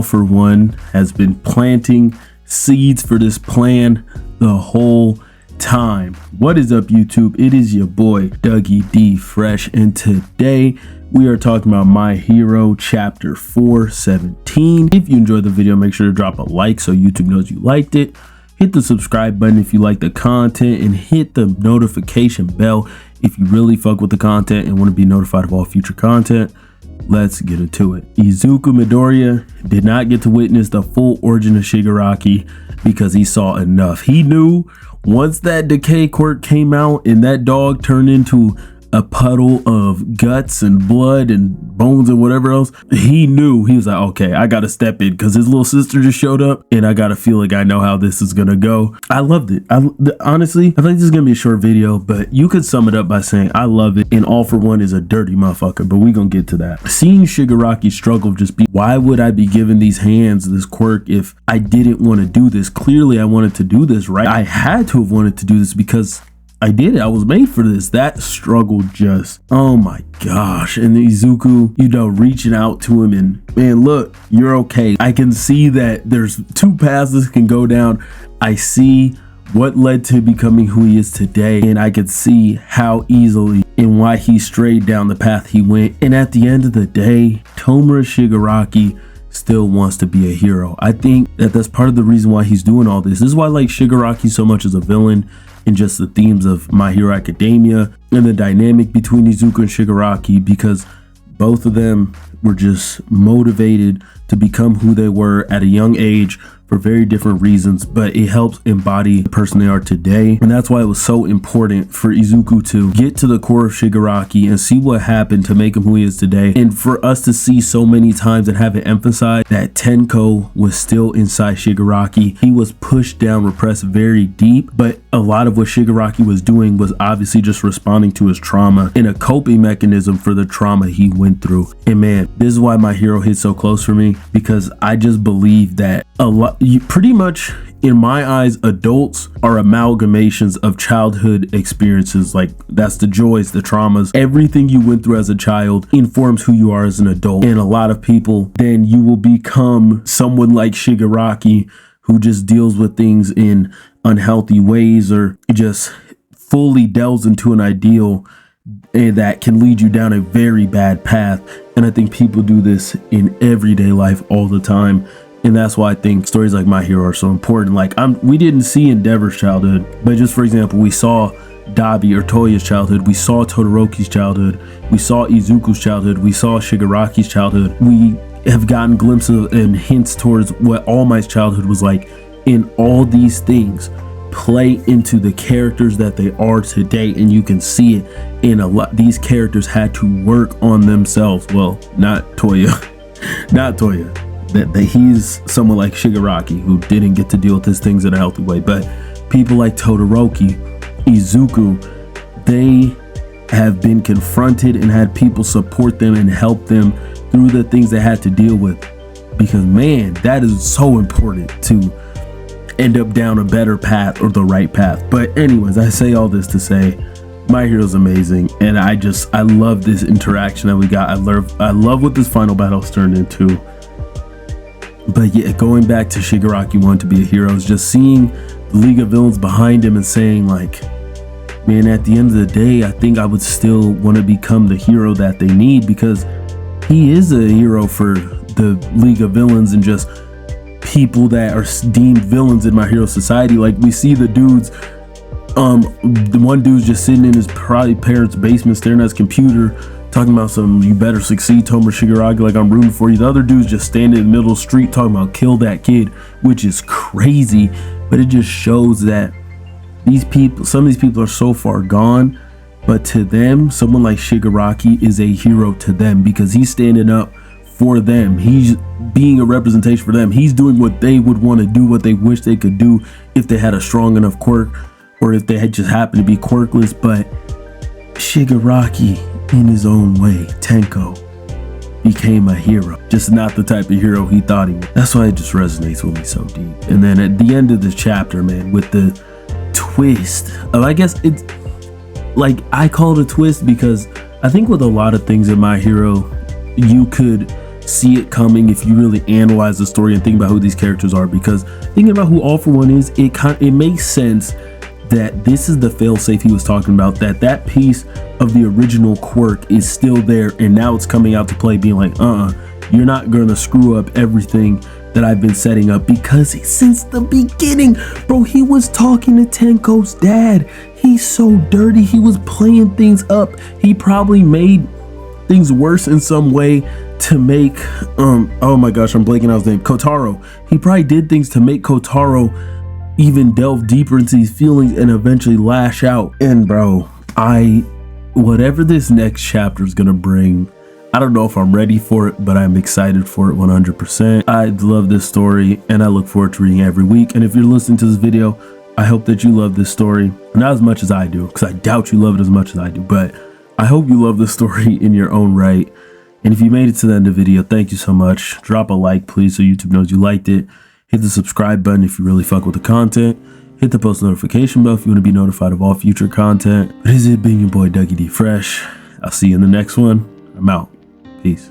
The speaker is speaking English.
All For One has been planting seeds for this plan the whole time. What is up, YouTube? It is your boy Dougie D Fresh, and today we are talking about My Hero chapter 417. If you enjoyed the video, make sure to drop a like so YouTube knows you liked it. Hit the subscribe button if you like the content, and hit the notification bell if you really fuck with the content and want to be notified of all future content. Let's get into it. Izuku Midoriya did not get to witness the full origin of Shigaraki because he saw enough. He knew once that decay quirk came out and that dog turned into a puddle of guts and blood and bones and whatever else, he knew. He was like, okay, I gotta step in because his little sister just showed up and I gotta feel like I know how this is gonna go. I loved it. Honestly, I think this is gonna be a short video, but you could sum it up by saying I love it, and All For One is a dirty motherfucker, but we gonna get to that. Seeing Shigaraki struggle, just be, why would I be given these hands, this quirk, if I didn't want to do this? Clearly I wanted to do this, right? I had to have wanted to do this because I did it. I was made for this. That struggle just, oh my gosh. And Izuku, you know, reaching out to him and, man, look, you're okay. I can see that there's two paths this can go down. I see what led to becoming who he is today, and I could see how easily and why he strayed down the path he went. And at the end of the day, Tomura Shigaraki still wants to be a hero. I think that that's part of the reason why he's doing all this. This is why I like Shigaraki so much as a villain, and just the themes of My Hero Academia and the dynamic between Izuku and Shigaraki, because both of them were just motivated to become who they were at a young age for very different reasons, but it helps embody the person they are today. And that's why it was so important for Izuku to get to the core of Shigaraki and see what happened to make him who he is today, and for us to see so many times and have it emphasized that Tenko was still inside Shigaraki. He was pushed down, repressed very deep, but a lot of what Shigaraki was doing was obviously just responding to his trauma and a coping mechanism for the trauma he went through. And man, this is why My Hero hit so close for me, because I just believe that pretty much, in my eyes, adults are amalgamations of childhood experiences. Like, that's the joys, the traumas, everything you went through as a child informs who you are as an adult. And a lot of people, then you will become someone like Shigaraki, who just deals with things in unhealthy ways, or just fully delves into an ideal that can lead you down a very bad path. And I think people do this in everyday life all the time. And that's why I think stories like My Hero are so important. Like, we didn't see Endeavor's childhood, but just for example, we saw Dabi or Toya's childhood, we saw Todoroki's childhood, we saw Izuku's childhood, we saw Shigaraki's childhood. We have gotten glimpses and hints towards what All Might's childhood was like. And all these things play into the characters that they are today, and you can see it in a lot. These characters had to work on themselves. Well, not Toya, not Toya. That he's someone like Shigaraki who didn't get to deal with his things in a healthy way, but people like Todoroki, Izuku, they have been confronted and had people support them and help them through the things they had to deal with, because man, that is so important to end up down a better path or the right path. But anyways, I say all this to say My Hero's amazing, and I love this interaction that we got. I love what this final battle's turned into. But yeah, going back to Shigaraki wanting to be a hero, is just seeing the League of Villains behind him and saying, like, man, at the end of the day, I think I would still want to become the hero that they need, because he is a hero for the League of Villains and just people that are deemed villains in My Hero society. Like, we see the dudes, the one dude's just sitting in his probably parents' basement staring at his computer, talking about some, you better succeed, Tomura Shigaraki, like I'm rooting for you. The other dude's just standing in the middle of the street talking about kill that kid, which is crazy. But it just shows that these people, some of these people are so far gone, but to them, someone like Shigaraki is a hero to them, because he's standing up for them. He's being a representation for them. He's doing what they would want to do, what they wish they could do if they had a strong enough quirk, or if they had just happened to be quirkless. But Shigaraki, in his own way, Tenko, became a hero, just not the type of hero he thought he was. That's why it just resonates with me so deep. And then at the end of the chapter, man, with the twist of, I guess it's like, I call it a twist because I think with a lot of things in My Hero, you could see it coming if you really analyze the story and think about who these characters are, because thinking about who All For One is, it makes sense that this is the failsafe he was talking about, that piece of the original quirk is still there, and now it's coming out to play, being like, you're not gonna screw up everything that I've been setting up, because since the beginning, bro, he was talking to Tenko's dad. He's so dirty. He was playing things up. He probably made things worse in some way to make oh my gosh, I'm blanking out his name, Kotaro. He probably did things to make Kotaro even delve deeper into these feelings and eventually lash out. And bro, whatever this next chapter is gonna bring, I don't know if I'm ready for it, but I'm excited for it 100%. I love this story and I look forward to reading it every week. And if you're listening to this video, I hope that you love this story, not as much as I do, because I doubt you love it as much as I do, but I hope you love this story in your own right. And if you made it to the end of the video, thank you so much. Drop a like, please, so YouTube knows you liked it. Hit the subscribe button if you really fuck with the content. Hit the post notification bell if you want to be notified of all future content. But this has been your boy Dougie D Fresh. I'll see you in the next one. I'm out. Peace.